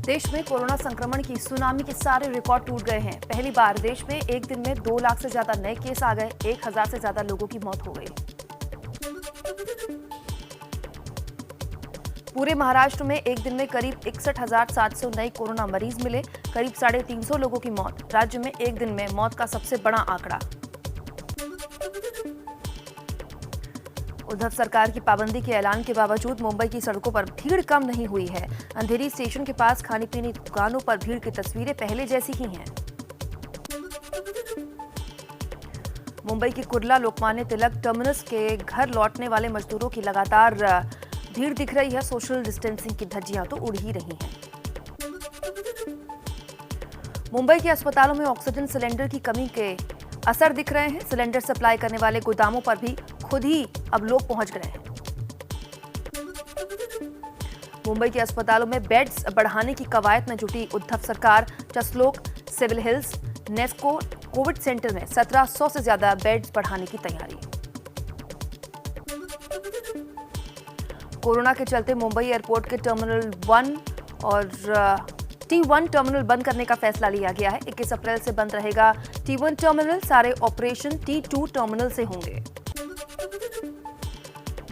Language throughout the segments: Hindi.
देश में कोरोना संक्रमण की सुनामी के सारे रिकॉर्ड टूट गए हैं। पहली बार देश में एक दिन में 2 लाख से ज्यादा नए केस आ गए। 1000 से ज्यादा लोगों की मौत हो गई। पूरे महाराष्ट्र में एक दिन में करीब 61,700 नए कोरोना मरीज मिले। करीब 350 लोगों की मौत। राज्य में एक दिन में मौत का सबसे बड़ा आंकड़ा। उद्धव सरकार की पाबंदी के ऐलान के बावजूद मुंबई की सड़कों पर भीड़ कम नहीं हुई है। अंधेरी स्टेशन के पास खाने पीने की दुकानों पर भीड़ की तस्वीरें पहले जैसी ही हैं। मुंबई की कुर्ला लोकमान्य तिलक टर्मिनस के घर लौटने वाले मजदूरों की लगातार भीड़ दिख रही है। सोशल डिस्टेंसिंग की धज्जियां तो उड़ ही रही हैं। मुंबई के अस्पतालों में ऑक्सीजन सिलेंडर की कमी के असर दिख रहे हैं। सिलेंडर सप्लाई करने वाले गोदामों पर भी खुद ही अब लोग पहुंच गए हैं। मुंबई के अस्पतालों में बेड्स बढ़ाने की कवायद में जुटी उद्धव सरकार। Jaslok, Seven Hills, NESCO covid centre में 1700 से ज्यादा बेड्स बढ़ाने की तैयारी। कोरोना के चलते मुंबई एयरपोर्ट के टर्मिनल 1 और T1 टर्मिनल बंद करने का फैसला लिया गया है। 21 अप्रैल से बंद रहेगा T1 टर्मिनल। सारे ऑपरेशन T2 टर्मिनल से होंगे।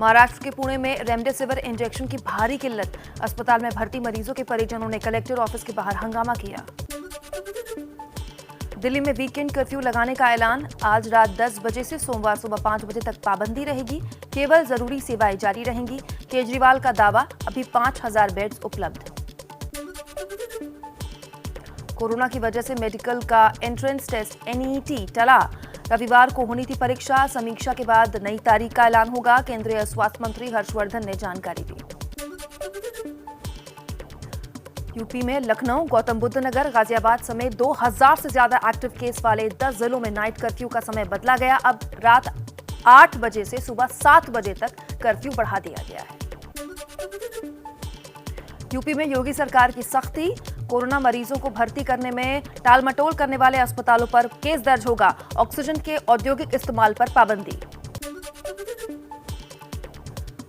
महाराष्ट्र के पुणे में रेमडेसिविर इंजेक्शन की भारी किल्लत। अस्पताल में भर्ती मरीजों के परिजनों ने कलेक्टर ऑफिस के बाहर हंगामा किया। दिल्ली में वीकेंड कर्फ्यू लगाने का ऐलान। आज रात 10 बजे से सोमवार सुबह 5 बजे तक पाबंदी रहेगी। केवल जरूरी सेवाएं जारी रहेंगी। केजरीवाल का दावा, अभी 5000 बेड्स उपलब्ध। कोरोना की वजह से मेडिकल का एंट्रेंस टेस्ट NET टला। रविवार को होनी थी परीक्षा। समीक्षा के बाद नई तारीख का ऐलान होगा। केंद्रीय स्वास्थ्य मंत्री हर्षवर्धन ने जानकारी दी। यूपी में लखनऊ, गौतम बुद्ध नगर, गाजियाबाद समेत 2000 से ज्यादा एक्टिव केस वाले 10 जिलों में नाइट कर्फ्यू का समय बदला गया। अब रात 8 बजे से सुबह 7 बजे तक कर्फ्यू बढ़ा दिया गया है। यूपी में योगी सरकार की सख्ती। कोरोना मरीजों को भर्ती करने में टालमटोल करने वाले अस्पतालों पर केस दर्ज होगा। ऑक्सीजन के औद्योगिक इस्तेमाल पर पाबंदी।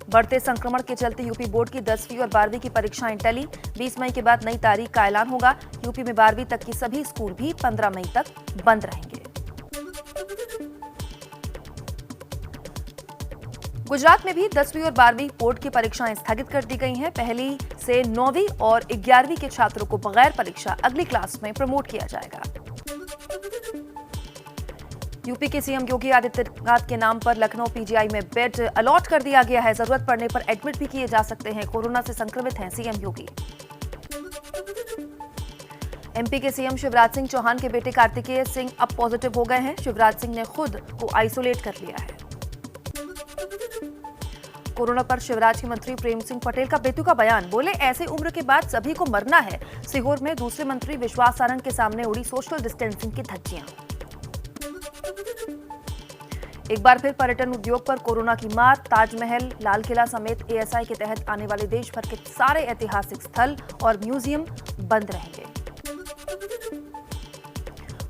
बढ़ते संक्रमण के चलते यूपी बोर्ड की 10वीं और 12वीं की परीक्षाएं टली। 20 मई के बाद नई तारीख का ऐलान होगा। यूपी में 12वीं तक की सभी स्कूल भी 15 मई तक बंद रहेंगे। गुजरात में भी 10वीं और 12वीं बोर्ड की परीक्षाएं स्थगित कर दी गई हैं। पहली से 9वीं और 11वीं के छात्रों को बगैर परीक्षा अगली क्लास में प्रमोट किया जाएगा। यूपी के सीएम योगी आदित्यनाथ के नाम पर लखनऊ PGI में बेड अलॉट कर दिया गया है। जरूरत पड़ने पर एडमिट भी किए जा सकते हैं। कोरोना से संक्रमित हैं सीएम योगी। MP के सीएम शिवराज सिंह चौहान के बेटे कार्तिकेय सिंह अब पॉजिटिव हो गए हैं। शिवराज सिंह ने खुद को आइसोलेट कर लिया है। कोरोना पर शिवराज के मंत्री प्रेम सिंह पटेल का बेतुका बयान। बोले, ऐसे उम्र के बाद सभी को मरना है। सीहोर में दूसरे मंत्री विश्वास सारंग के सामने उड़ी सोशल डिस्टेंसिंग की धज्जियां। एक बार फिर पर्यटन उद्योग पर कोरोना की मार। ताजमहल, लाल किला समेत ASI के तहत आने वाले देश भर के सारे ऐतिहासिक स्थल और म्यूजियम बंद रहेंगे।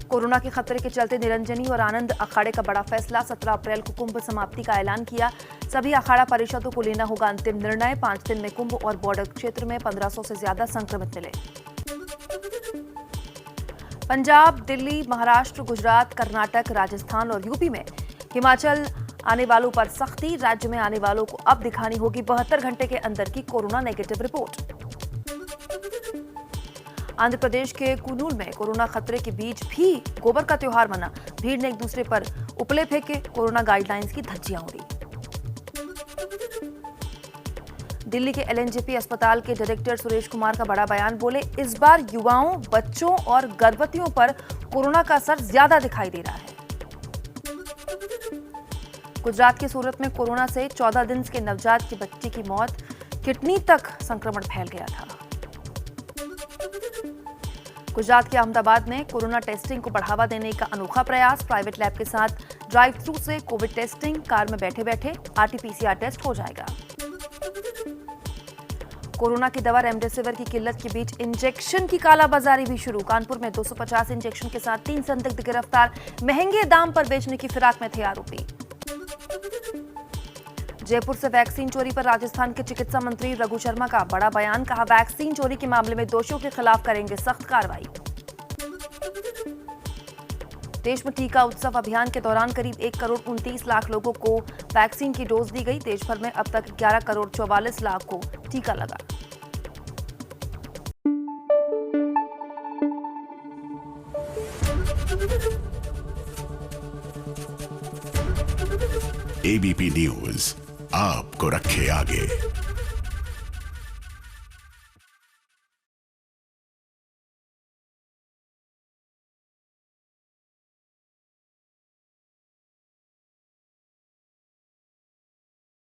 कोरोना के खतरे के चलते निरंजनी और आनंद अखाड़े का बड़ा फैसला। 17 अप्रैल को कुंभ समाप्ति का ऐलान किया। सभी अखाड़ा परिषदों को लेना होगा अंतिम निर्णय। 5 दिन में कुंभ और बॉर्डर क्षेत्र में 1500 से ज्यादा संक्रमित मिले। पंजाब, दिल्ली, महाराष्ट्र, गुजरात, कर्नाटक, राजस्थान और यूपी में हिमाचल आने वालों पर सख्ती। राज्य में आने वालों को अब दिखानी होगी 72 घंटे के अंदर की corona negative report. Andhra Pradesh के कुनूल में कोरोना खतरे के बीच भी गोबर का त्योहार मना। भीड़ ने एक दूसरे पर उपले फेंके। कोरोना गाइडलाइंस की धज्जियां उड़ी। दिल्ली के LNJP अस्पताल के डायरेक्टर सुरेश कुमार का बड़ा बयान। बोले, इस बार युवाओं, बच्चों और गर्भवतियों पर कोरोना का असर ज्यादा दिखाई दे रहा है। गुजरात के सूरत में कोरोना से 14 दिन के नवजात की बच्ची की मौत। किडनी तक संक्रमण फैल गया था। गुजरात के अहमदाबाद में कोरोना टेस्टिंग को बढ़ावा देने का अनोखा प्रयास। प्राइवेट लैब के साथ ड्राइव थ्रू से कोविड टेस्टिंग। कार में बैठे बैठे RT-PCR टेस्ट हो जाएगा। कोरोना की दवा रेमडेसिविर की किल्लत के बीच इंजेक्शन की कालाबाजारी भी शुरू। कानपुर में 250 इंजेक्शन के साथ 3 संदिग्ध गिरफ्तार। महंगे दाम पर बेचने की फिराक में थे आरोपी। जयपुर से वैक्सीन चोरी पर राजस्थान के चिकित्सा मंत्री रघु शर्मा का बड़ा बयान, कहा वैक्सीन चोरी के मामले में दोषियों के खिलाफ करेंगे सख्त कार्रवाई। देश में टीका उत्सव अभियान के दौरान करीब 1 करोड़ 29 लाख लोगों को वैक्सीन की डोज दी गई। देश भर में अब तक 11 करोड़ 44 लाख को टीका लगा। एबीपी न्यूज आपको रखे आगे।